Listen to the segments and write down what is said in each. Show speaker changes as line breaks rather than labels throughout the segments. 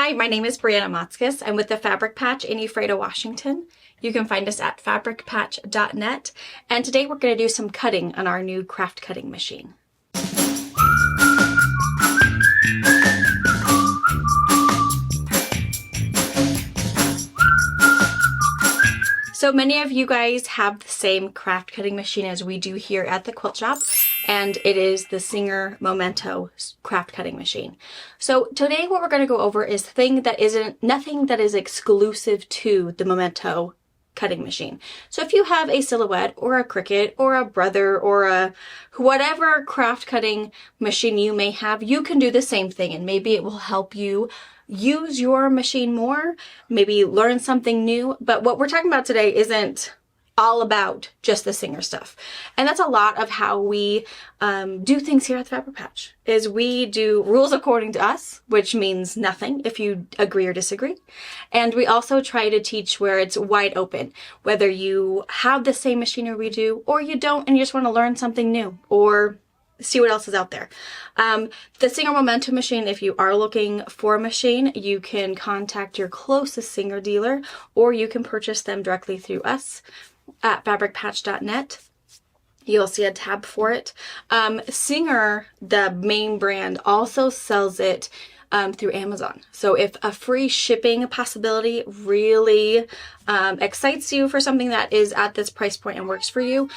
Hi, my name is Brianna Motzkus. I'm with the Fabric Patch in Ephrata, Washington. You can find us at fabricpatch.net, and today we're going to do some cutting on our new craft cutting machine. So many of you guys have the same craft cutting machine as we do here at the quilt shop, and it is the Singer Momento craft cutting machine. So today what we're going to go over is nothing that is exclusive to the Momento cutting machine. So if you have a Silhouette or a Cricut or a Brother or a whatever craft cutting machine you may have, you can do the same thing, and maybe it will help you use your machine more, maybe learn something new. But what we're talking about today isn't all about just the Singer stuff. And that's a lot of how we do things here at the Fabric Patch, is we do rules according to us, which means nothing if you agree or disagree. And we also try to teach where it's wide open, whether you have the same machinery we do or you don't and you just want to learn something new or see what else is out there. The Singer Momento machine, if you are looking for a machine, you can contact your closest Singer dealer, or you can purchase them directly through us at fabricpatch.net. You'll see a tab for it. Singer, the main brand, also sells it through Amazon. So if a free shipping possibility really excites you for something that is at this price point and works for you,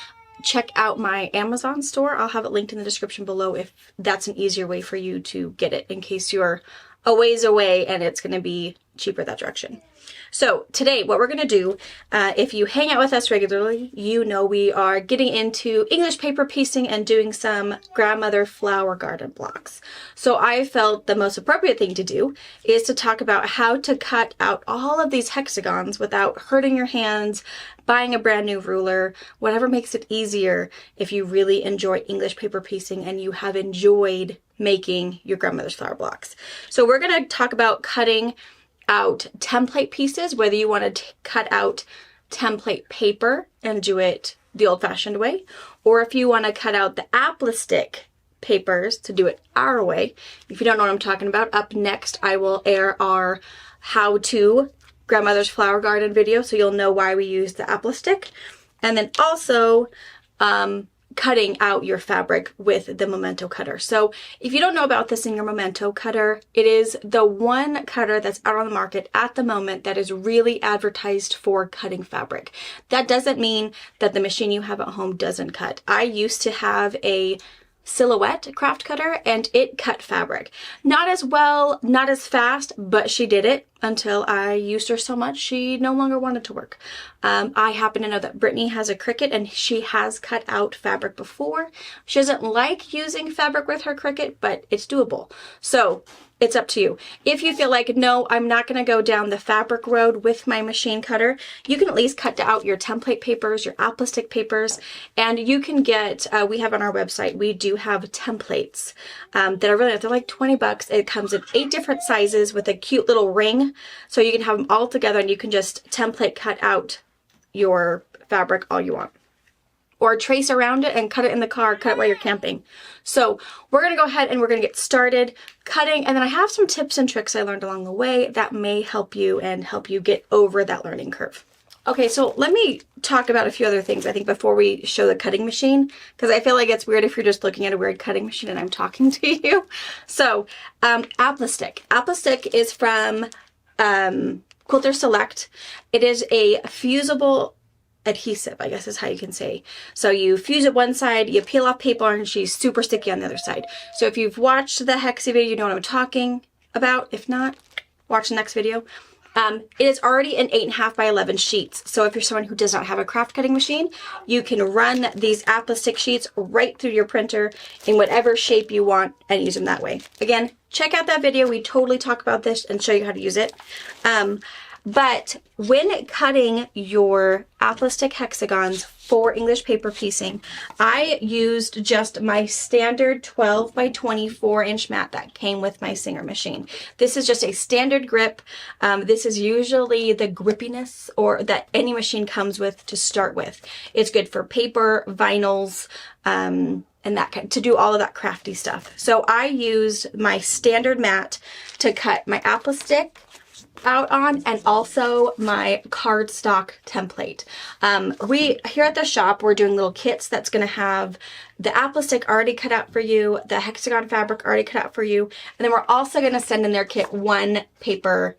check out my Amazon store. I'll have it linked in the description below if that's an easier way for you to get it in case you're a ways away and it's going to be cheaper that direction. So today what we're going to do, if you hang out with us regularly, you know we are getting into English paper piecing and doing some grandmother flower garden blocks. So I felt the most appropriate thing to do is to talk about how to cut out all of these hexagons without hurting your hands, buying a brand new ruler, whatever makes it easier if you really enjoy English paper piecing and you have enjoyed making your grandmother's flower blocks. So we're going to talk about cutting out template pieces, whether you want to cut out template paper and do it the old-fashioned way, or if you want to cut out the apple-stick papers to do it our way. If you don't know what I'm talking about, up next I will air our how-to grandmother's flower garden video, so you'll know why we use the apple-stick. And then also cutting out your fabric with the Momento cutter. So if you don't know about the Singer Momento cutter, it is the one cutter that's out on the market at the moment that is really advertised for cutting fabric. That doesn't mean that the machine you have at home doesn't cut. I used to have a Silhouette craft cutter and it cut fabric. Not as well, not as fast, but she did it until I used her so much she no longer wanted to work. I happen to know that Brittany has a Cricut and she has cut out fabric before. She doesn't like using fabric with her Cricut, but it's doable. So it's up to you. If you feel like, no, I'm not going to go down the fabric road with my machine cutter, you can at least cut out your template papers, your apple stick papers, and you can get, we have on our website, we do have templates that are really, they're like 20 bucks. It comes in 8 different sizes with a cute little ring, so you can have them all together and you can just template cut out your fabric all you want. Or trace around it and cut it in the car, cut it while you're camping. So we're going to go ahead and we're going to get started cutting, and then I have some tips and tricks I learned along the way that may help you and help you get over that learning curve. Okay, so let me talk about a few other things, I think, before we show the cutting machine, because I feel like it's weird if you're just looking at a weird cutting machine and I'm talking to you. So apple stick. Apple stick is from Quilter Select. It is a fusible adhesive, I guess is how you can say. So you fuse it one side, you peel off paper, and she's super sticky on the other side. So if you've watched the Hexie video, you know what I'm talking about. If not, watch the next video. It is already in 8.5 by 11 sheets. So if you're someone who does not have a craft cutting machine, you can run these apple stick sheets right through your printer in whatever shape you want and use them that way. Again, check out that video. We totally talk about this and show you how to use it. But when cutting your apple stick hexagons for English paper piecing, I used just my standard 12 by 24 inch mat that came with my Singer machine. This is just a standard grip. This is usually the grippiness or that any machine comes with to start with. It's good for paper, vinyls, and to do all of that crafty stuff. So I used my standard mat to cut my apple stick out on, and also my cardstock template. We here at the shop, we're doing little kits that's going to have the apple stick already cut out for you, the hexagon fabric already cut out for you, and then we're also going to send in their kit one paper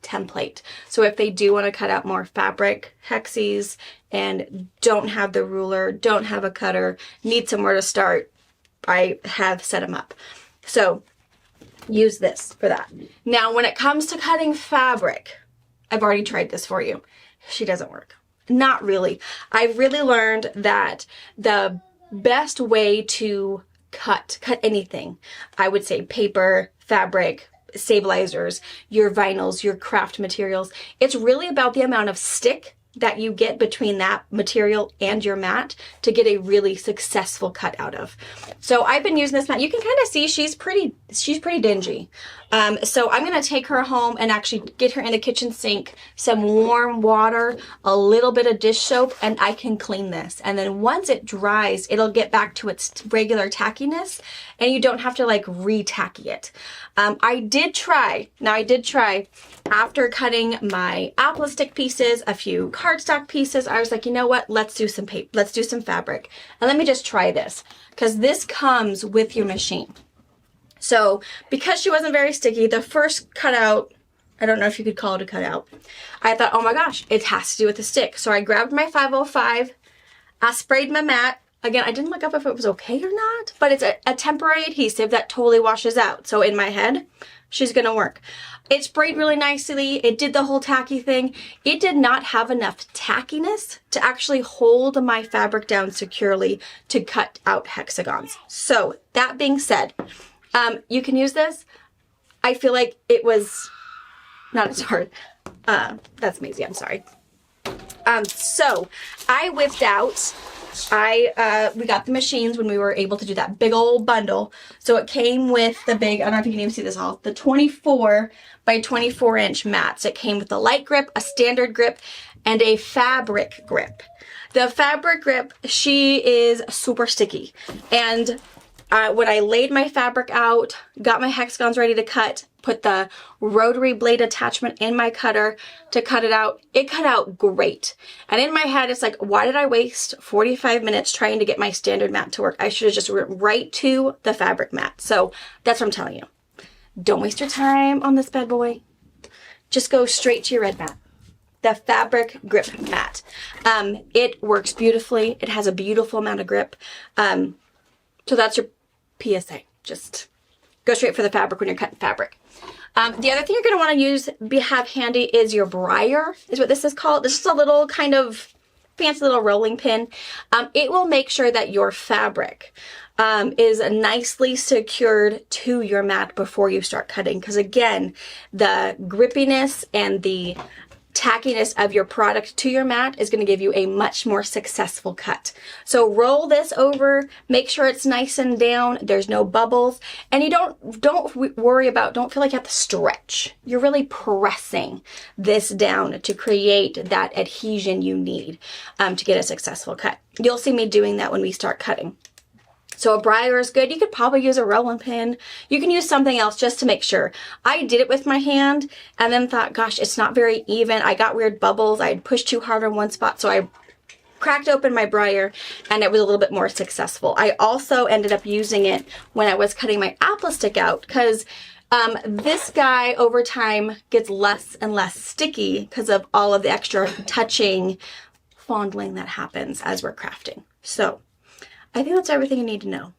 template. So if they do want to cut out more fabric hexes and don't have the ruler, don't have a cutter, need somewhere to start, I have set them up. So use this for that. Now, when it comes to cutting fabric, I've already tried this for you. She doesn't work. Not really. I've really learned that the best way to cut anything, I would say paper, fabric, stabilizers, your vinyls, your craft materials, it's really about the amount of stick that you get between that material and your mat to get a really successful cut out of. So I've been using this mat. You can kind of see she's pretty dingy. So I'm going to take her home and actually get her in the kitchen sink, some warm water, a little bit of dish soap, and I can clean this. And then once it dries, it'll get back to its regular tackiness, and you don't have to like re-tacky it. I did try after cutting my apple stick pieces, a few cardstock pieces, I was like, you know what? Let's do some paper. Let's do some fabric. And let me just try this, because this comes with your machine. So because she wasn't very sticky, the first cutout, I don't know if you could call it a cutout, I thought, oh my gosh, it has to do with the stick. So I grabbed my 505, I sprayed my mat. Again, I didn't look up if it was okay or not, but it's a temporary adhesive that totally washes out. So in my head, she's gonna work. It sprayed really nicely. It did the whole tacky thing. It did not have enough tackiness to actually hold my fabric down securely to cut out hexagons. So that being said, you can use this. I feel like it was not as hard. That's Maisie, I'm sorry. So I whipped out, we got the machines when we were able to do that big old bundle. So it came with the big, I don't know if you can even see this all, the 24 by 24 inch mats. It came with a light grip, a standard grip, and a fabric grip. The fabric grip, she is super sticky. And when I laid my fabric out, got my hexagons ready to cut, put the rotary blade attachment in my cutter to cut it cut out great. And in my head, it's like, why did I waste 45 minutes trying to get my standard mat to work? I should have just went right to the fabric mat. So that's what I'm telling you. Don't waste your time on this bad boy. Just go straight to your red mat. The fabric grip mat. It works beautifully. It has a beautiful amount of grip. So that's your PSA. Just go straight for the fabric when you're cutting fabric. The other thing you're going to want to have handy is your briar, is what this is called. This is a little kind of fancy little rolling pin. It will make sure that your fabric is nicely secured to your mat before you start cutting. Because again, the grippiness and the tackiness of your product to your mat is going to give you a much more successful cut. So roll this over, make sure it's nice and down, there's no bubbles, and you don't worry about, don't feel like you have to stretch. You're really pressing this down to create that adhesion you need to get a successful cut. You'll see me doing that when we start cutting. So a briar is good. You could probably use a rolling pin. You can use something else just to make sure. I did it with my hand and then thought, gosh, it's not very even. I got weird bubbles. I had pushed too hard on one spot. So I cracked open my briar and it was a little bit more successful. I also ended up using it when I was cutting my apple stick out because this guy over time gets less and less sticky because of all of the extra touching, fondling that happens as we're crafting. So I think that's everything you need to know.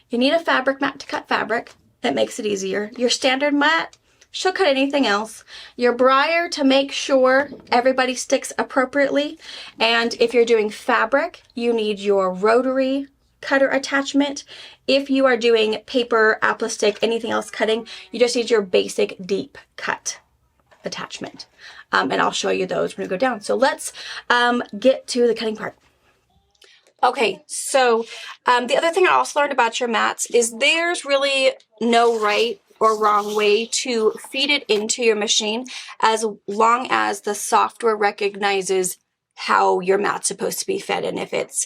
You need a fabric mat to cut fabric. That makes it easier. Your standard mat, she'll cut anything else. Your briar to make sure everybody sticks appropriately. And if you're doing fabric, you need your rotary cutter attachment. If you are doing paper, apple stick, anything else cutting, you just need your basic deep cut attachment. And I'll show you those when we go down. So let's get to the cutting part. Okay, so the other thing I also learned about your mats is there's really no right or wrong way to feed it into your machine as long as the software recognizes how your mat's supposed to be fed in. If it's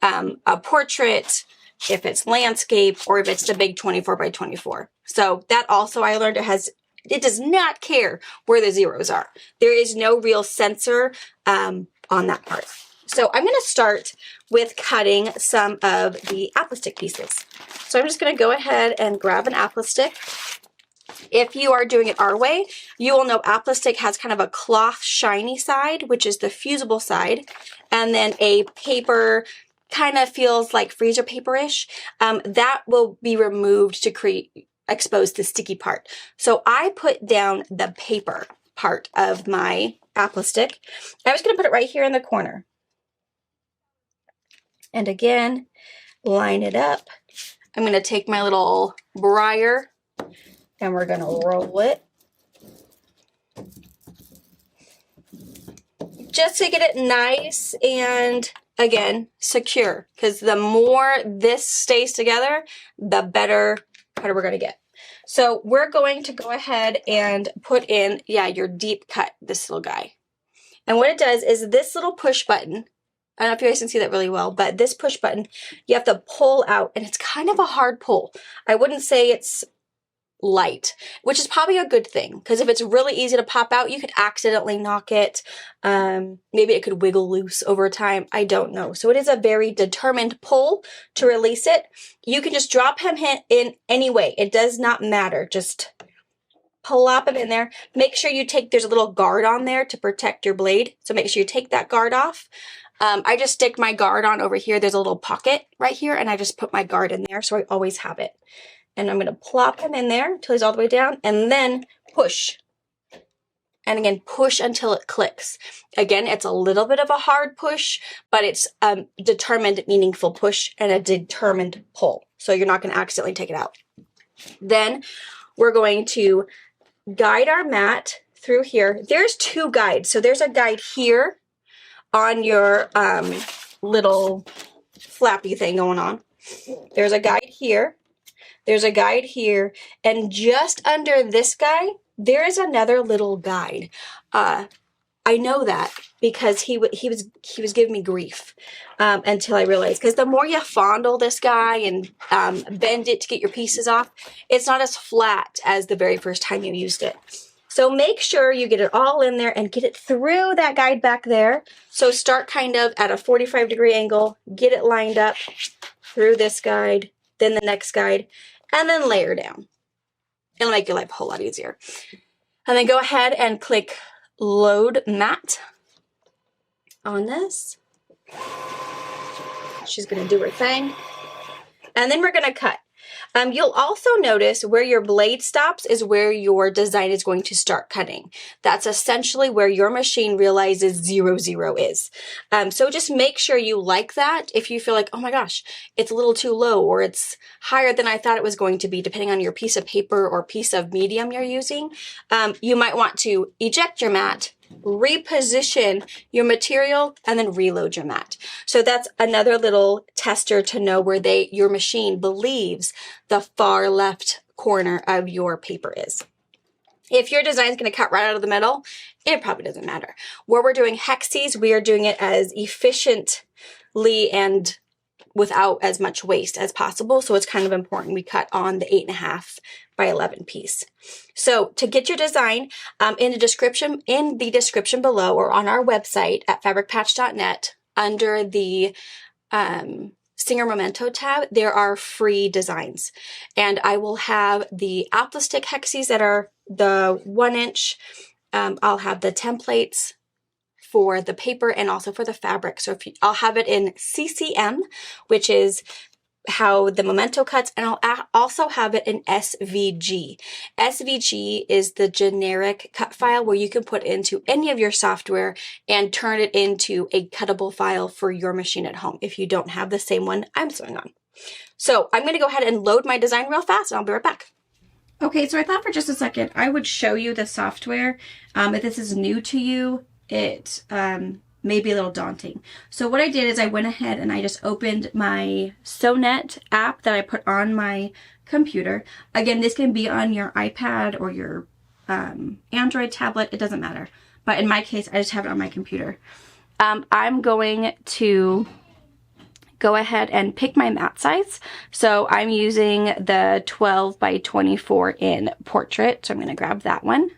a portrait, if it's landscape, or if it's the big 24 by 24. So that also I learned it does not care where the zeros are. There is no real sensor on that part. So I'm going to start with cutting some of the apple stick pieces. So I'm just going to go ahead and grab an apple stick. If you are doing it our way, you will know apple stick has kind of a cloth shiny side, which is the fusible side, and then a paper kind of feels like freezer paper-ish. That will be removed to expose the sticky part. So I put down the paper part of my apple stick. I'm just going to put it right here in the corner. And again, line it up. I'm going to take my little briar and we're going to roll it. Just to get it nice and, again, secure. Because the more this stays together, the better cutter we're going to get. So we're going to go ahead and put in, your deep cut, this little guy. And what it does is this little push button, I don't know if you guys can see that really well, but this push button, you have to pull out, and it's kind of a hard pull. I wouldn't say it's light, which is probably a good thing, because if it's really easy to pop out, you could accidentally knock it. Maybe it could wiggle loose over time. I don't know. So it is a very determined pull to release it. You can just drop him in any way. It does not matter. Just plop him in there. Make sure you there's a little guard on there to protect your blade. So make sure you take that guard off. I just stick my guard on over here. There's a little pocket right here, and I just put my guard in there, so I always have it. And I'm going to plop him in there until he's all the way down, and then push. And again, push until it clicks. Again, it's a little bit of a hard push, but it's a determined, meaningful push and a determined pull. So you're not going to accidentally take it out. Then we're going to guide our mat through here. There's two guides. So there's a guide here on your little flappy thing going on. There's a guide here. There's a guide here, and just under this guy, there is another little guide. I know that because he was giving me grief until I realized, because the more you fondle this guy and bend it to get your pieces off, it's not as flat as the very first time you used it. So make sure you get it all in there and get it through that guide back there. So start kind of at a 45-degree angle, get it lined up through this guide, then the next guide, and then layer down. It'll make your life a whole lot easier. And then go ahead and click Load Mat on this. She's going to do her thing. And then we're going to cut. You'll also notice where your blade stops is where your design is going to start cutting. That's essentially where your machine realizes 0, 0 is. So just make sure you like that. If you feel like, oh my gosh, it's a little too low, or it's higher than I thought it was going to be, depending on your piece of paper or piece of medium you're using, you might want to eject your mat, reposition your material, and then reload your mat. So that's another little tester to know where your machine believes the far left corner of your paper is. If your design is going to cut right out of the middle, it probably doesn't matter. Where we're doing hexes, we are doing it as efficiently and without as much waste as possible. So it's kind of important we cut on the 8.5 by 11 piece. So to get your design, in the description below, or on our website at fabricpatch.net, under the Singer Momento tab, there are free designs. And I will have the apple stick hexes that are the 1 inch. I'll have the templates for the paper and also for the fabric. So I'll have it in CCM, which is how the Momento cuts, and I'll also have it in SVG. SVG is the generic cut file where you can put into any of your software and turn it into a cuttable file for your machine at home if you don't have the same one I'm sewing on. So I'm going to go ahead and load my design real fast, and I'll be right back. Okay, so I thought for just a second I would show you the software. If this is new to you, it may be a little daunting. So what I did is I went ahead and I just opened my SewNet app that I put on my computer. Again, this can be on your iPad or your Android tablet. It doesn't matter. But in my case, I just have it on my computer. I'm going to go ahead and pick my mat size. So I'm using the 12 by 24 in portrait. So I'm going to grab that one.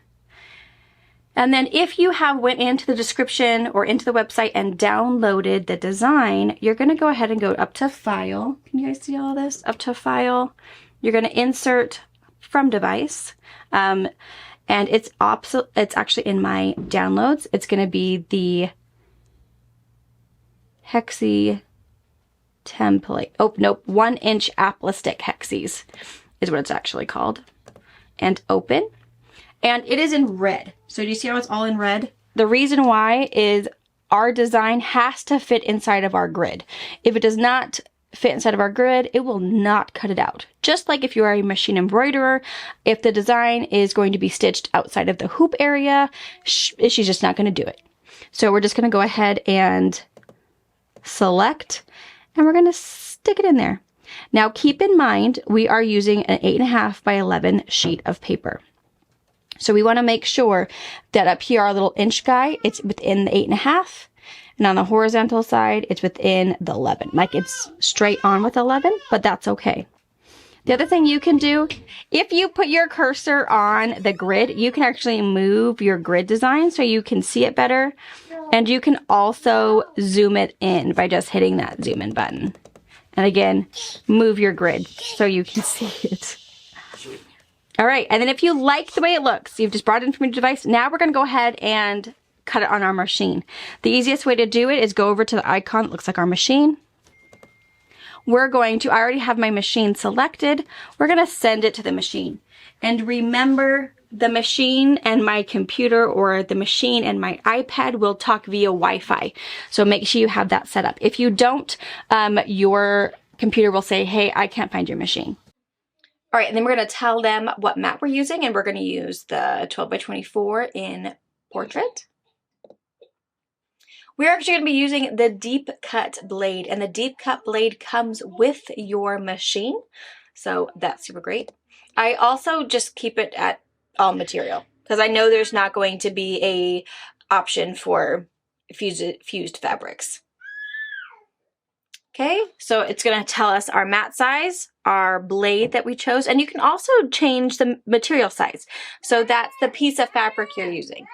And then if you have went into the description or into the website and downloaded the design, you're going to go ahead and go up to File. Can you guys see all this? Up to File. You're going to insert from device. And it's actually in my downloads. It's going to be the Hexi template. Oh, nope. 1-inch aplastic hexes is what it's actually called. And open. And it is in red. So do you see how it's all in red? The reason why is our design has to fit inside of our grid. If it does not fit inside of our grid, it will not cut it out. Just like if you are a machine embroiderer, if the design is going to be stitched outside of the hoop area, she's just not going to do it. So we're just going to go ahead and select, and we're going to stick it in there. Now keep in mind, we are using an 8.5 by 11 sheet of paper. So we want to make sure that up here, our little inch guy, it's within the 8.5. And on the horizontal side, it's within the 11. Like it's straight on with 11, but that's okay. The other thing you can do, if you put your cursor on the grid, you can actually move your grid design so you can see it better. And you can also zoom it in by just hitting that zoom in button. And again, move your grid so you can see it. All right, and then if you like the way it looks, you've just brought it in from your device. Now we're going to go ahead and cut it on our machine. The easiest way to do it is go over to the icon that looks like our machine. We're going to, I already have my machine selected. We're going to send it to the machine. And remember, the machine and my computer or the machine and my iPad will talk via Wi-Fi. So make sure you have that set up. If you don't, your computer will say, hey, I can't find your machine. All right, and then we're going to tell them what mat we're using, and we're going to use the 12 by 24 in portrait. We're actually going to be using the deep cut blade, and the deep cut blade comes with your machine, so that's super great. I also just keep it at all material because I know there's not going to be a option for fused fabrics. Okay, so it's going to tell us our mat size, our blade that we chose, and you can also change the material size. So that's the piece of fabric you're using.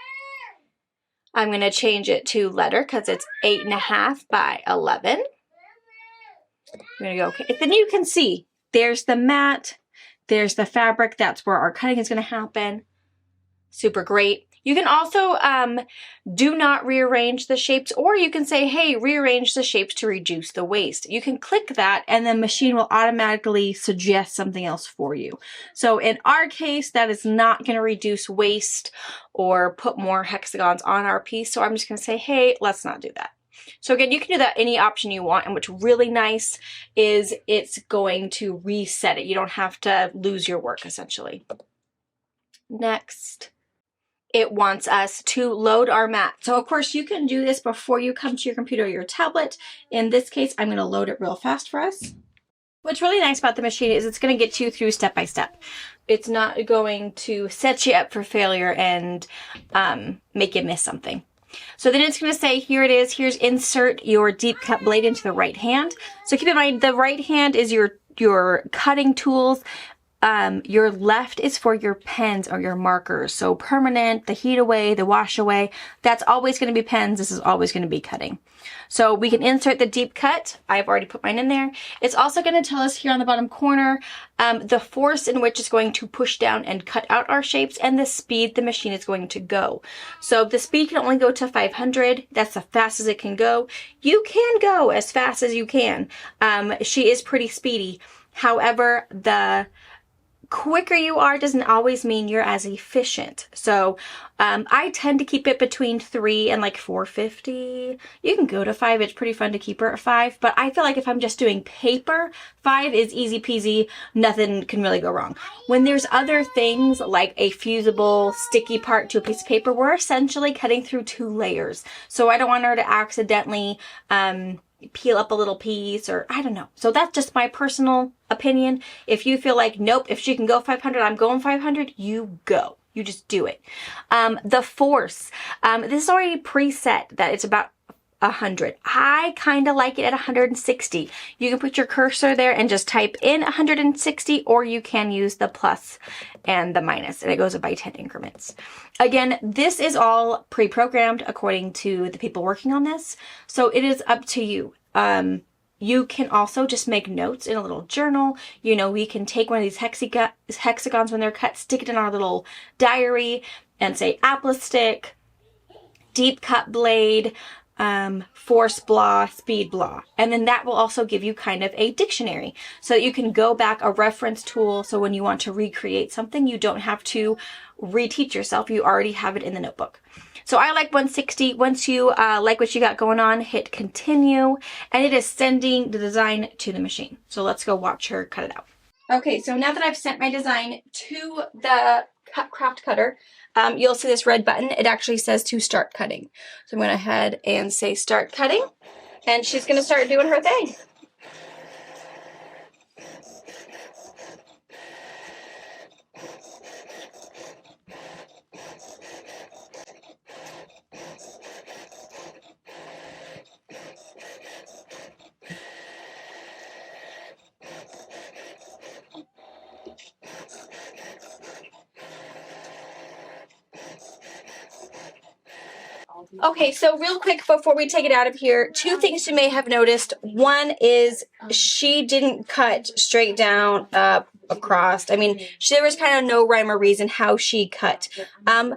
I'm going to change it to letter because it's 8.5 by 11. I'm going to go okay. Then you can see there's the mat, there's the fabric. That's where our cutting is going to happen. Super great. You can also do not rearrange the shapes, or you can say, hey, rearrange the shapes to reduce the waste. You can click that and the machine will automatically suggest something else for you. So in our case, that is not going to reduce waste or put more hexagons on our piece. So I'm just going to say, hey, let's not do that. So again, you can do that any option you want. And what's really nice is it's going to reset it. You don't have to lose your work essentially. Next. It wants us to load our mat. So of course you can do this before you come to your computer or your tablet. In this case, I'm going to load it real fast for us. What's really nice about the machine is it's going to get you through step by step. It's not going to set you up for failure and make you miss something. So then it's going to say, here it is. Here's insert your deep cut blade into the right hand. So keep in mind, the right hand is your cutting tools. Your left is for your pens or your markers. So permanent, the heat away, the wash away, that's always going to be pens. This is always going to be cutting. So we can insert the deep cut. I've already put mine in there. It's also going to tell us here on the bottom corner, the force in which it's going to push down and cut out our shapes and the speed the machine is going to go. So the speed can only go to 500. That's the fastest as it can go. You can go as fast as you can. She is pretty speedy. However, the quicker you are doesn't always mean you're as efficient. So I tend to keep it between 3 and like 450. You can go to 5. It's pretty fun to keep her at 5. But I feel like if I'm just doing paper, 5 is easy peasy. Nothing can really go wrong. When there's other things like a fusible sticky part to a piece of paper, we're essentially cutting through 2 layers. So I don't want her to accidentally peel up a little piece, or I don't know. So that's just my personal opinion. If you feel like, nope, if she can go 500, I'm going 500, you go. You just do it. The force, this is already preset that it's about 100. I kind of like it at 160. You can put your cursor there and just type in 160, or you can use the plus and the minus, and it goes up by 10 increments. Again, this is all pre-programmed according to the people working on this, so it is up to you. You can also just make notes in a little journal. You know, we can take one of these hexagons when they're cut, stick it in our little diary, and say apple stick, deep cut blade, force blah, speed blah. And then that will also give you kind of a dictionary so that you can go back, a reference tool. So when you want to recreate something, you don't have to reteach yourself. You already have it in the notebook. So I like 160. Once you like what you got going on, hit continue, and it is sending the design to the machine. So let's go watch her cut it out. Okay, so now that I've sent my design to the craft cutter, you'll see this red button. It actually says to start cutting. So I'm going to head and say start cutting, and she's going to start doing her thing. Okay, so real quick before we take it out of here, two things you may have noticed. One is she didn't cut straight down, up, across. I mean, there was kind of no rhyme or reason how she cut. I'm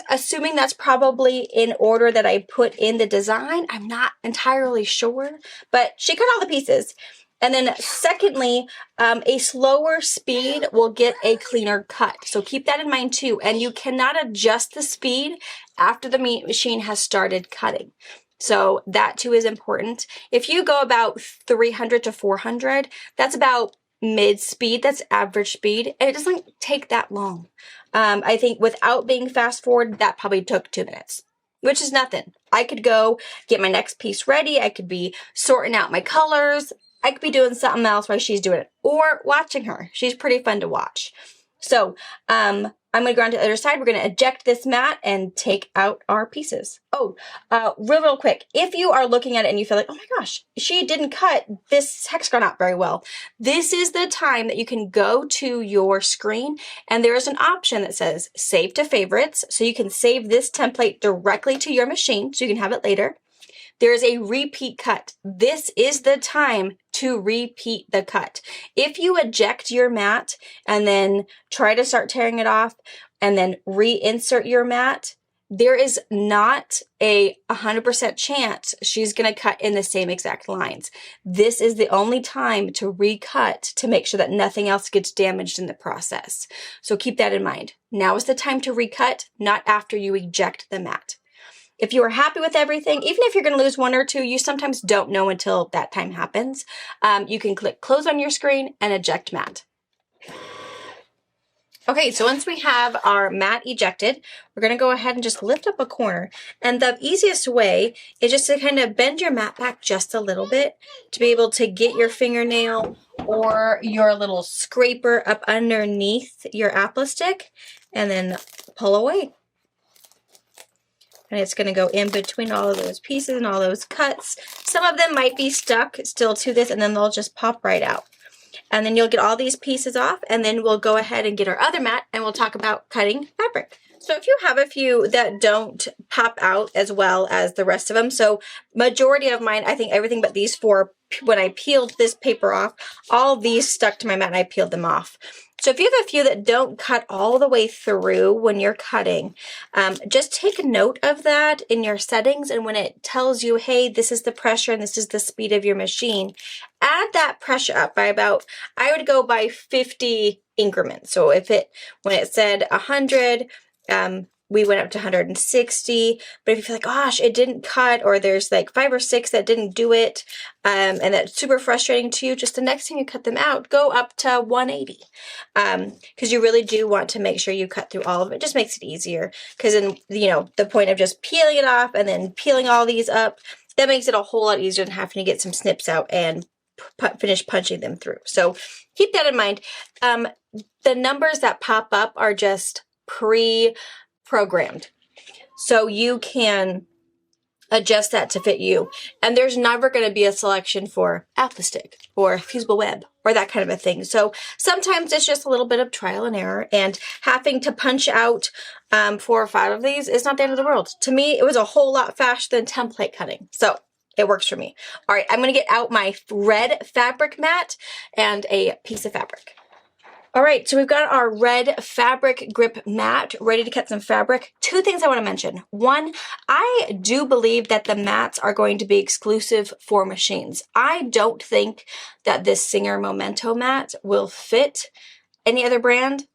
assuming that's probably in order that I put in the design. I'm not entirely sure, but she cut all the pieces. And then secondly, a slower speed will get a cleaner cut. So keep that in mind too. And you cannot adjust the speed after the machine has started cutting. So that too is important. If you go about 300 to 400, that's about mid speed, that's average speed, and it doesn't take that long. I think without being fast forward, that probably took 2 minutes, which is nothing. I could go get my next piece ready. I could be sorting out my colors. I could be doing something else while she's doing it, or watching her. She's pretty fun to watch. So I'm going to go on to the other side. We're going to eject this mat and take out our pieces. Oh, real quick. If you are looking at it and you feel like, oh my gosh, she didn't cut this hexagon out very well, this is the time that you can go to your screen and there is an option that says save to favorites. So you can save this template directly to your machine so you can have it later. There is a repeat cut. This is the time to repeat the cut. If you eject your mat and then try to start tearing it off and then reinsert your mat, there is not a 100% chance she's going to cut in the same exact lines. This is the only time to recut to make sure that nothing else gets damaged in the process. So keep that in mind. Now is the time to recut, not after you eject the mat. If you are happy with everything, even if you're going to lose 1 or 2, you sometimes don't know until that time happens. You can click close on your screen and eject mat. Okay, so once we have our mat ejected, we're going to go ahead and just lift up a corner. And the easiest way is just to kind of bend your mat back just a little bit to be able to get your fingernail or your little scraper up underneath your apple stick and then pull away. And it's going to go in between all of those pieces and all those cuts. Some of them might be stuck still to this, and then they'll just pop right out. And then you'll get all these pieces off, and then we'll go ahead and get our other mat, and we'll talk about cutting fabric. So if you have a few that don't pop out as well as the rest of them, so majority of mine, I think everything but these 4, when I peeled this paper off, all these stuck to my mat and I peeled them off. So if you have a few that don't cut all the way through when you're cutting, just take note of that in your settings. And when it tells you, hey, this is the pressure and this is the speed of your machine, add that pressure up by about, I would go by 50 increments. So when it said 100, we went up to 160, but if you feel like, gosh, it didn't cut, or there's like 5 or 6 that didn't do it, and that's super frustrating to you, just the next time you cut them out, go up to 180, because you really do want to make sure you cut through all of it. It just makes it easier, because then, the point of just peeling it off and then peeling all these up, that makes it a whole lot easier than having to get some snips out and finish punching them through. So keep that in mind. The numbers that pop up are just pre-programmed. So you can adjust that to fit you. And there's never going to be a selection for alpha stick or fusible web or that kind of a thing. So sometimes it's just a little bit of trial and error, and having to punch out 4 or 5 of these is not the end of the world. To me, it was a whole lot faster than template cutting. So it works for me. All right, I'm going to get out my red fabric mat and a piece of fabric. All right, so we've got our red fabric grip mat ready to cut some fabric. 2 things I want to mention. 1, I do believe that the mats are going to be exclusive for machines. I don't think that this Singer Momento mat will fit any other brand.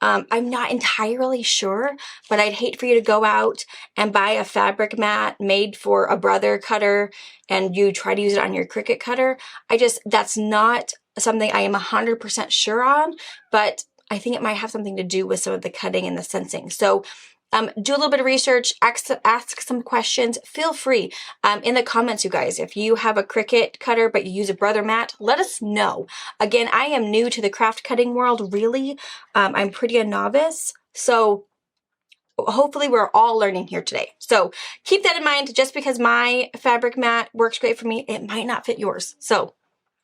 I'm not entirely sure, but I'd hate for you to go out and buy a fabric mat made for a brother cutter and you try to use it on your Cricut cutter. That's not something I am 100% sure on, but I think it might have something to do with some of the cutting and the sensing. So do a little bit of research, ask some questions. Feel free in the comments, you guys. If you have a Cricut cutter but you use a brother mat, let us know. Again, I am new to the craft cutting world, really. I'm pretty a novice, so hopefully we're all learning here today. So keep that in mind. Just because my fabric mat works great for me, it might not fit yours. So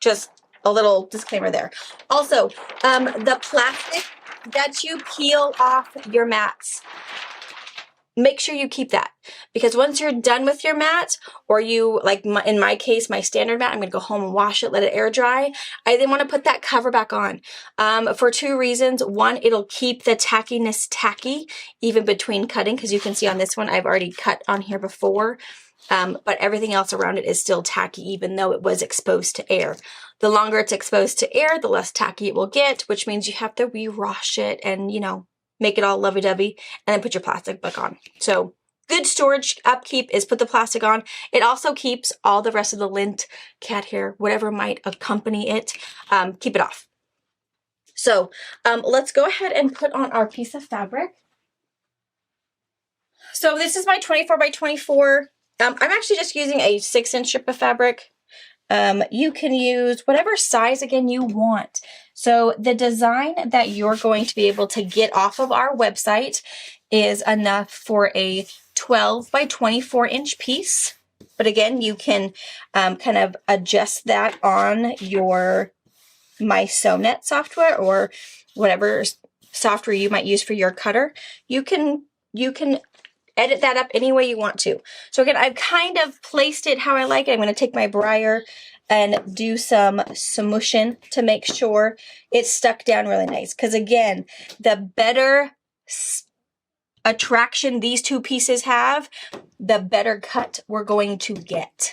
just a little disclaimer there. Also, the plastic that you peel off your mats, make sure you keep that, because once you're done with your mat, or you, like in my case, my standard mat, I'm going to go home and wash it, let it air dry. I then want to put that cover back on for 2 reasons. 1, it'll keep the tackiness tacky even between cutting, because you can see on this one, I've already cut on here before. But everything else around it is still tacky, even though it was exposed to air. The longer it's exposed to air, the less tacky it will get, which means you have to re-wash it and, you know, make it all lovey-dovey and then put your plastic back on. So good storage upkeep is put the plastic on. It also keeps all the rest of the lint, cat hair, whatever might accompany it, keep it off. So let's go ahead and put on our piece of fabric. So this is my 24 by 24. I'm actually just using a 6-inch strip of fabric. You can use whatever size, again, you want. So the design that you're going to be able to get off of our website is enough for a 12 by 24 inch piece. But again, you can kind of adjust that on your My Sewnet software or whatever software you might use for your cutter. You can edit that up any way you want to. So again, I've kind of placed it how I like it. I'm going to take my briar and do some smushing to make sure it's stuck down really nice. Because again, the better attraction these 2 pieces have, the better cut we're going to get.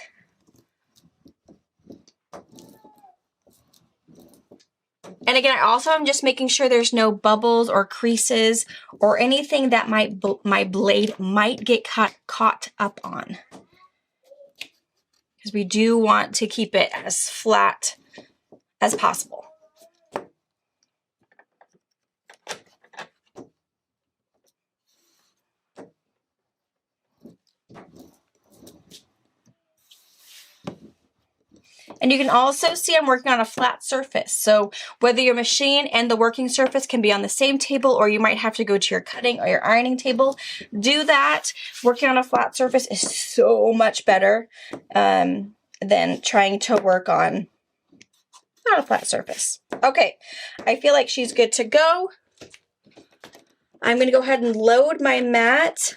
And again, I also am just making sure there's no bubbles or creases or anything that my blade might get caught up on. Because we do want to keep it as flat as possible. And you can also see I'm working on a flat surface. So whether your machine and the working surface can be on the same table, or you might have to go to your cutting or your ironing table, do that. Working on a flat surface is so much better than trying to work on not a flat surface. Okay, I feel like she's good to go. I'm going to go ahead and load my mat.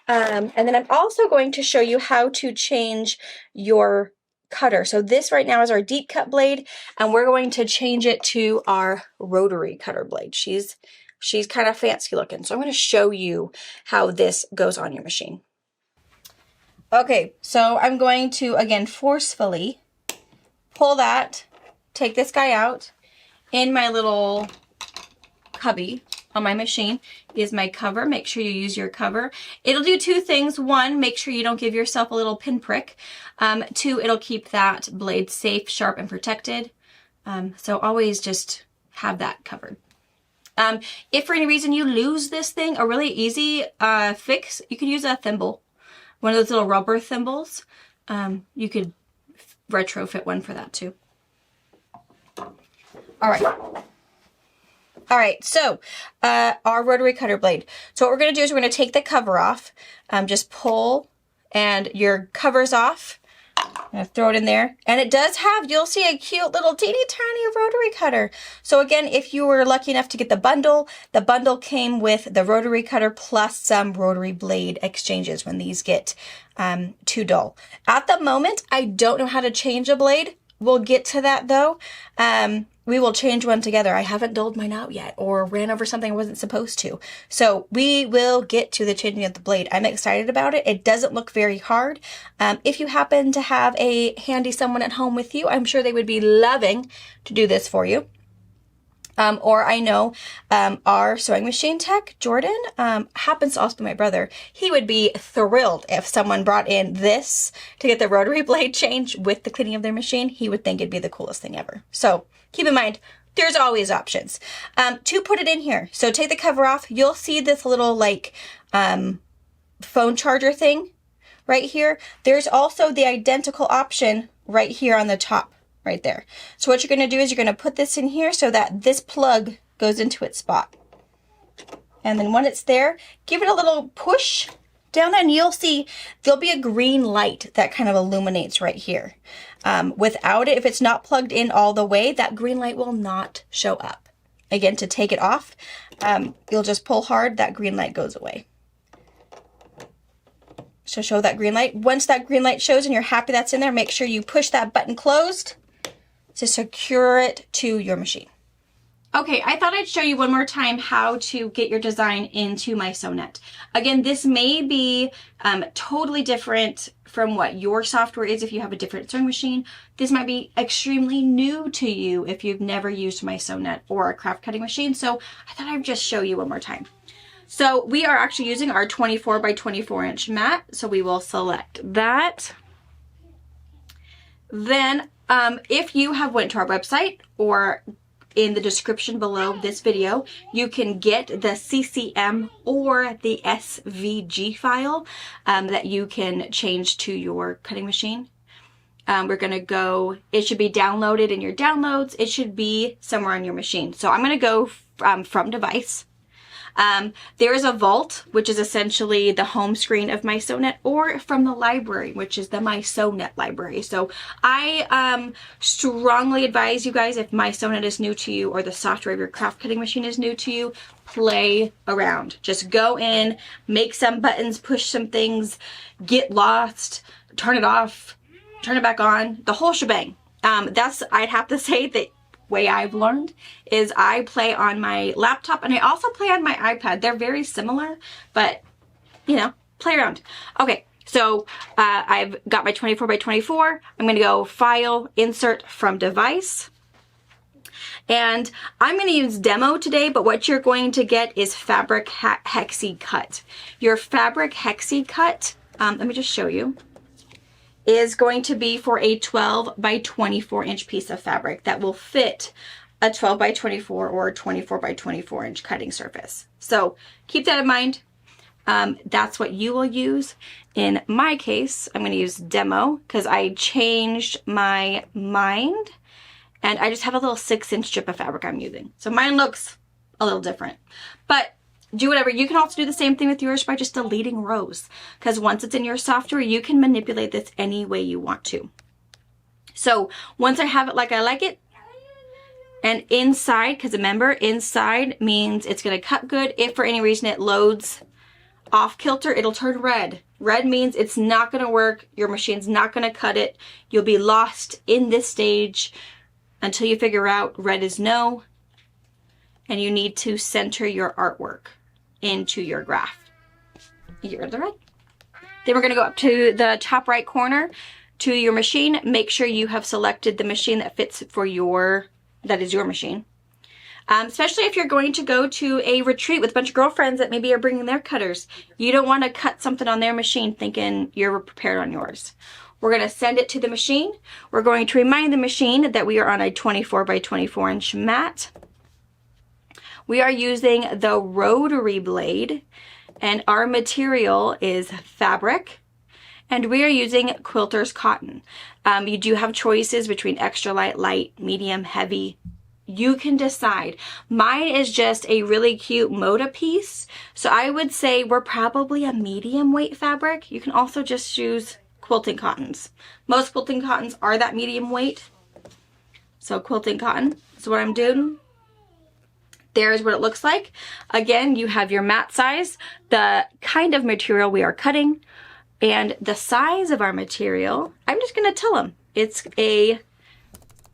And then I'm also going to show you how to change your cutter. So this right now is our deep cut blade, and we're going to change it to our rotary cutter blade. She's kind of fancy looking. So I'm going to show you how this goes on your machine. Okay, so I'm going to, again, forcefully pull that, take this guy out. In my little cubby on my machine is my cover. Make sure you use your cover. It'll do 2 things. 1, make sure you don't give yourself a little pinprick. 2, it'll keep that blade safe, sharp, and protected. So always just have that covered. If for any reason you lose this thing, a really easy fix, you could use a thimble. One of those little rubber thimbles. You could retrofit one for that too. All right, so our rotary cutter blade. So what we're going to do is we're going to take the cover off, just pull and your cover's off. I'm gonna throw it in there. And it does have, you'll see a cute little teeny tiny rotary cutter. So again, if you were lucky enough to get the bundle came with the rotary cutter plus some rotary blade exchanges when these get too dull. At the moment, I don't know how to change a blade. We'll get to that though. We will change one together. I haven't dulled mine out yet or ran over something I wasn't supposed to. So we will get to the changing of the blade. I'm excited about it. It doesn't look very hard. If you happen to have a handy someone at home with you, I'm sure they would be loving to do this for you. Or I know our sewing machine tech, Jordan, happens to also be my brother. He would be thrilled if someone brought in this to get the rotary blade changed with the cleaning of their machine. He would think it'd be the coolest thing ever. So keep in mind, there's always options. To put it in here, so take the cover off. You'll see this little like phone charger thing right here. There's also the identical option right here on the top. Right there. So what you're going to do is you're going to put this in here so that this plug goes into its spot. And then when it's there, give it a little push down there and you'll see there'll be a green light that kind of illuminates right here. Without it, if it's not plugged in all the way, that green light will not show up. Again, to take it off, you'll just pull hard, that green light goes away. So show that green light. Once that green light shows and you're happy that's in there, make sure you push that button closed to secure it to your machine. Okay, I thought I'd show you one more time how to get your design into my SewNet. Again, this may be totally different from what your software is if you have a different sewing machine. This might be extremely new to you if you've never used my SewNet or a craft cutting machine. So I thought I'd just show you one more time. So we are actually using our 24 by 24 inch mat. So we will select that. Then if you have went to our website or in the description below this video, you can get the CCM or the SVG file that you can change to your cutting machine. We're going to go, it should be downloaded in your downloads. It should be somewhere on your machine. So I'm going to go from device. There is a vault, which is essentially the home screen of my SewNet, or from the library, which is the My SewNet library. So I strongly advise you guys, if My SewNet is new to you or the software of your craft cutting machine is new to you, play around. Just go in, make some buttons, push some things, get lost, turn it off, turn it back on, the whole shebang. I'd have to say that way I've learned is I play on my laptop and I also play on my iPad. They're very similar, but you know, play around. Okay, so I've got my 24 by 24. I'm going to go File, Insert from Device. And I'm going to use demo today, but what you're going to get is fabric hexi cut. Your fabric hexi cut, let me just show you, is going to be for a 12 by 24 inch piece of fabric that will fit a 12 by 24 or a 24 by 24 inch cutting surface. So keep that in mind. That's what you will use. In my case, I'm going to use demo because I changed my mind and I just have a little 6-inch strip of fabric I'm using. So mine looks a little different, but do whatever. You can also do the same thing with yours by just deleting rows, because once it's in your software, you can manipulate this any way you want to. So once I have it like I like it, and inside, because remember, inside means it's going to cut good. If for any reason it loads off kilter, it'll turn red. Red means it's not going to work. Your machine's not going to cut it. You'll be lost in this stage until you figure out red is no, and you need to center your artwork into your graph. You get rid of the red. Then we're going to go up to the top right corner to your machine. Make sure you have selected the machine that fits for that is your machine. Especially if you're going to go to a retreat with a bunch of girlfriends that maybe are bringing their cutters. You don't want to cut something on their machine thinking you're prepared on yours. We're going to send it to the machine. We're going to remind the machine that we are on a 24 by 24 inch mat. We are using the rotary blade and our material is fabric and we are using quilter's cotton. You do have choices between extra light, light, medium, heavy. you can decide. Mine is just a really cute Moda piece. So I would say we're probably a medium weight fabric. You can also just choose quilting cottons. Most quilting cottons are that medium weight. So quilting cotton is what I'm doing. There's what it looks like. Again, you have your mat size, the kind of material we are cutting, and the size of our material. I'm just gonna tell them. It's a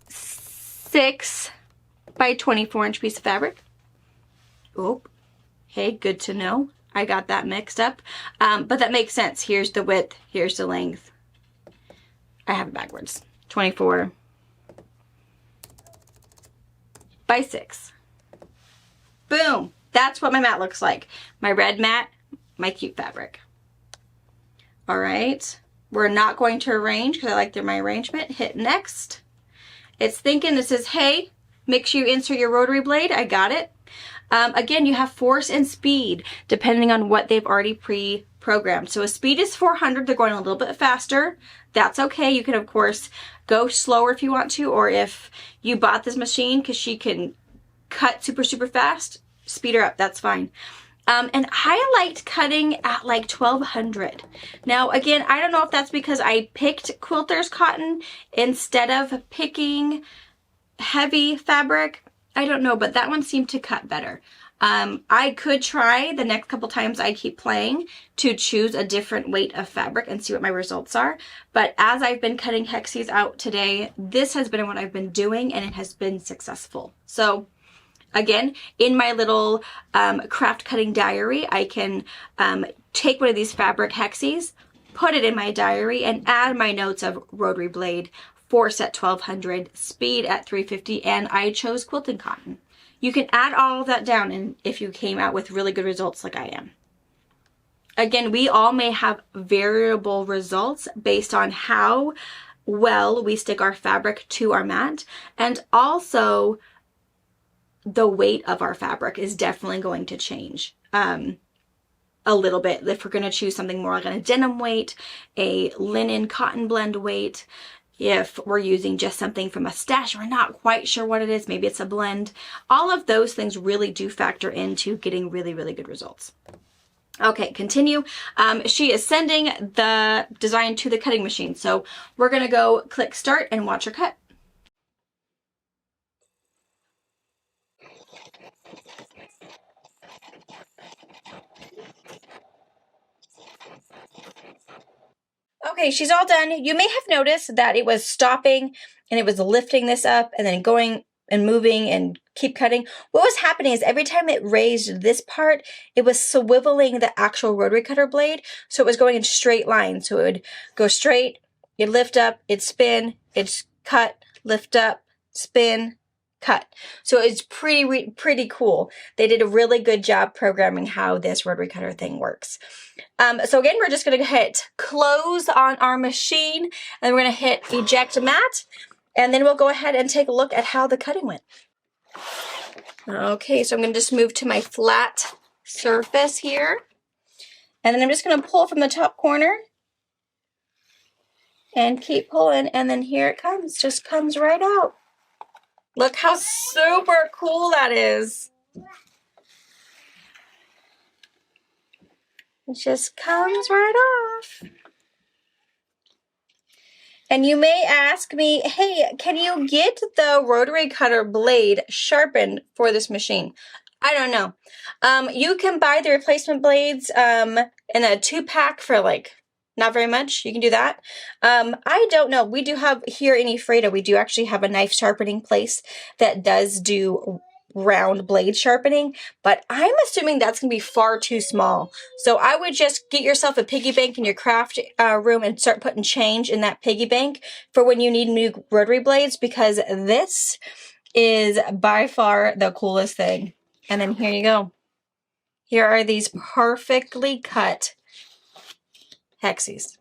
6 by 24 inch piece of fabric. Oh, hey, good to know. I got that mixed up, but that makes sense. Here's the width, here's the length. I have it backwards. 24 by 6. Boom, that's what my mat looks like. My red mat, my cute fabric. All right, we're not going to arrange because I like my arrangement. Hit next. It's thinking, it says, hey, make sure you insert your rotary blade. I got it. Again, you have force and speed depending on what they've already pre-programmed. So a speed is 400. They're going a little bit faster. That's okay. You can, of course, go slower if you want to, or if you bought this machine because she can cut super, super fast, speed her up. That's fine. And I liked cutting at like 1200. Now, again, I don't know if that's because I picked quilter's cotton instead of picking heavy fabric. I don't know, but that one seemed to cut better. I could try the next couple times I keep playing to choose a different weight of fabric and see what my results are. But as I've been cutting hexies out today, this has been what I've been doing and it has been successful. So again, in my little craft cutting diary, I can take one of these fabric hexies, put it in my diary, and add my notes of rotary blade, force at 1200, speed at 350, and I chose quilting cotton. You can add all of that down and if you came out with really good results like I am. Again, we all may have variable results based on how well we stick our fabric to our mat, and also the weight of our fabric is definitely going to change a little bit. If we're going to choose something more like a denim weight, a linen cotton blend weight, if we're using just something from a stash, we're not quite sure what it is, maybe it's a blend. All of those things really do factor into getting really, really good results. Okay, continue. She is sending the design to the cutting machine. So we're going to go click start and watch her cut. Okay, she's all done. You may have noticed that it was stopping and it was lifting this up and then going and moving and keep cutting. What was happening is every time it raised this part, it was swiveling the actual rotary cutter blade. So it was going in straight lines. So it would go straight, it'd lift up, it'd spin, it'd cut, lift up, spin, cut. So it's pretty cool. They did a really good job programming how this rotary cutter thing works. So again, we're just going to hit close on our machine and we're going to hit eject mat, and then we'll go ahead and take a look at how the cutting went. Okay, so I'm going to just move to my flat surface here, and then I'm just going to pull from the top corner and keep pulling, and then here it comes, just comes right out. Look how super cool that is. It just comes right off. And you may ask me, hey, can you get the rotary cutter blade sharpened for this machine? I don't know. You can buy the replacement blades in a 2-pack for like not very much. You can do that. I don't know. We do have here in Ephrata, we do actually have a knife sharpening place that does do round blade sharpening, but I'm assuming that's going to be far too small. So I would just get yourself a piggy bank in your craft room and start putting change in that piggy bank for when you need new rotary blades, because this is by far the coolest thing. And then here you go. Here are these perfectly cut hexies.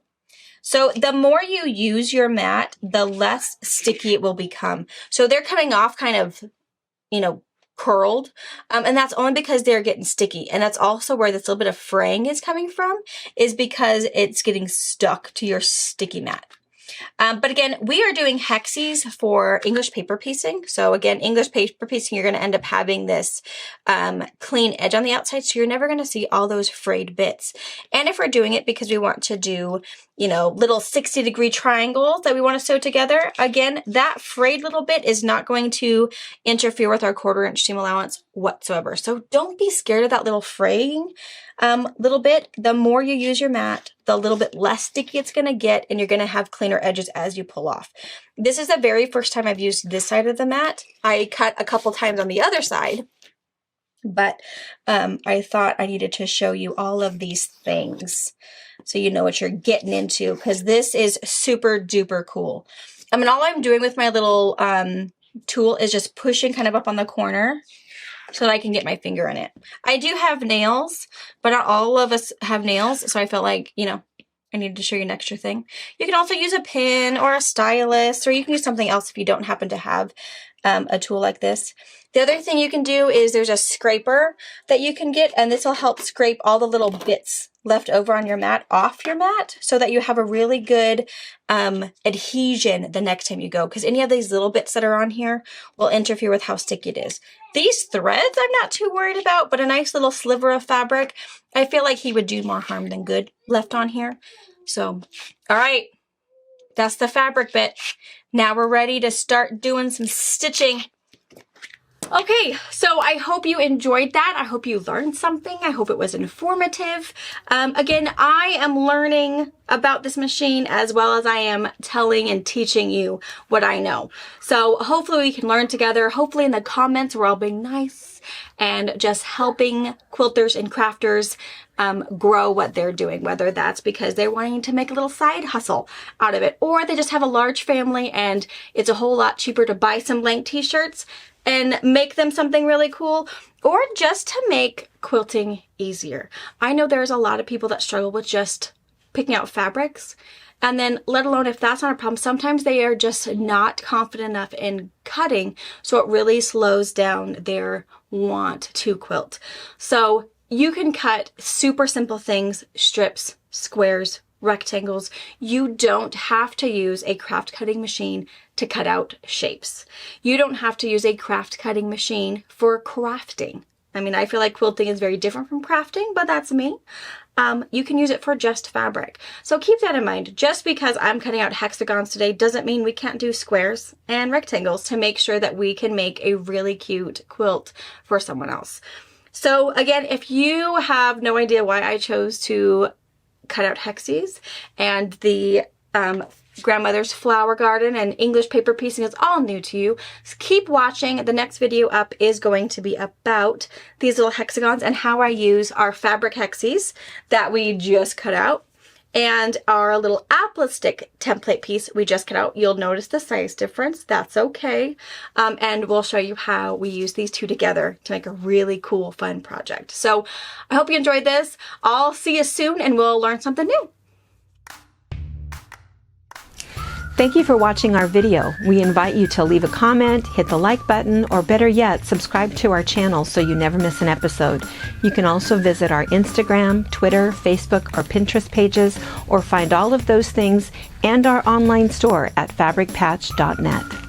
So the more you use your mat, the less sticky it will become. So they're coming off kind of, you know, curled, and that's only because they're getting sticky. And that's also where this little bit of fraying is coming from, is because it's getting stuck to your sticky mat. But again, we are doing hexes for English paper piecing. So again, English paper piecing, you're going to end up having this clean edge on the outside. So you're never going to see all those frayed bits. And if we're doing it because we want to do, you know, little 60-degree triangles that we want to sew together, again, that frayed little bit is not going to interfere with our 1/4 inch seam allowance whatsoever. So don't be scared of that little fraying little bit. The more you use your mat, the little bit less sticky it's going to get, and you're going to have cleaner edges as you pull off. This is the very first time I've used this side of the mat. I cut a couple times on the other side, but I thought I needed to show you all of these things so you know what you're getting into, because this is super duper cool. I mean, all I'm doing with my little tool is just pushing kind of up on the corner so that I can get my finger in it. I do have nails, but not all of us have nails, so I felt like, you know, I needed to show you an extra thing. You can also use a pin or a stylus, or you can use something else if you don't happen to have a tool like this. The other thing you can do is there's a scraper that you can get, and this will help scrape all the little bits left over on your mat off your mat so that you have a really good adhesion the next time you go, because any of these little bits that are on here will interfere with how sticky it is. These threads I'm not too worried about, but a nice little sliver of fabric, I feel like he would do more harm than good left on here. So, all right, that's the fabric bit. Now we're ready to start doing some stitching. Okay, so I hope you enjoyed that. I hope you learned something. I hope it was informative. Again, I am learning about this machine as well as I am telling and teaching you what I know. So hopefully we can learn together. Hopefully in the comments we're all being nice and just helping quilters and crafters grow what they're doing, whether that's because they're wanting to make a little side hustle out of it, or they just have a large family and it's a whole lot cheaper to buy some blank t-shirts and make them something really cool, or just to make quilting easier. I know there's a lot of people that struggle with just picking out fabrics, and then let alone if that's not a problem, sometimes they are just not confident enough in cutting, so it really slows down their want to quilt. So you can cut super simple things, strips, squares, rectangles. You don't have to use a craft cutting machine to cut out shapes. You don't have to use a craft cutting machine for crafting. I mean, I feel like quilting is very different from crafting, but that's me. You can use it for just fabric. So keep that in mind. Just because I'm cutting out hexagons today doesn't mean we can't do squares and rectangles to make sure that we can make a really cute quilt for someone else. So again, if you have no idea why I chose to cut out hexes and the grandmother's flower garden and English paper piecing is all new to you, keep watching. The next video up is going to be about these little hexagons and how I use our fabric hexes that we just cut out and our little apple stick template piece we just cut out. You'll notice the size difference. That's okay. And we'll show you how we use these two together to make a really cool, fun project. So I hope you enjoyed this. I'll see you soon and we'll learn something new.
Thank you for watching our video. We invite you to leave a comment, hit the like button, or better yet, subscribe to our channel so you never miss an episode. You can also visit our Instagram, Twitter, Facebook, or Pinterest pages, or find all of those things and our online store at fabricpatch.net.